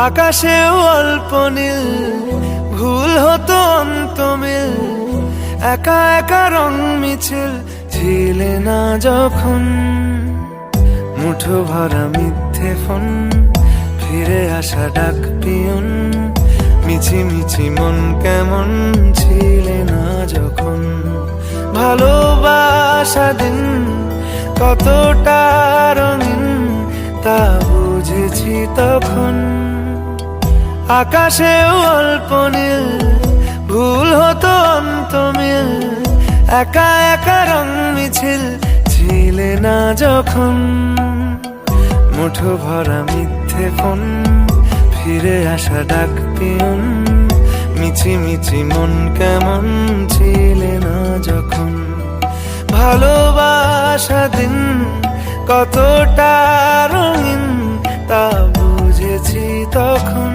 আকাশেও অল্প নীল, ভুল হতো অন্তমিল, একা একা রং মিছিল ছিলে না যখন। মুঠো ভরা মিথ্যে ফোন, ফিরে আসা ডাক পিয়ন, মিছি মিছি মন কেমন ছিলে না যখন। ভালোবাসা দিন কতটা রঙিন তা বুঝেছি তখন। আকাশেও অল্প নীল, ভুল হতো অন্তমিল, একা একা রং মিছিল ছিলে না যখন। মুঠো ভরা মিথ্যে ফোন, ফিরে আসা ডাক পিয়ন, মিছি মিছি মন কেমন ছিলে না যখন। ভালোবাসা দিন কতটা রঙিন তা বুঝেছি তখন।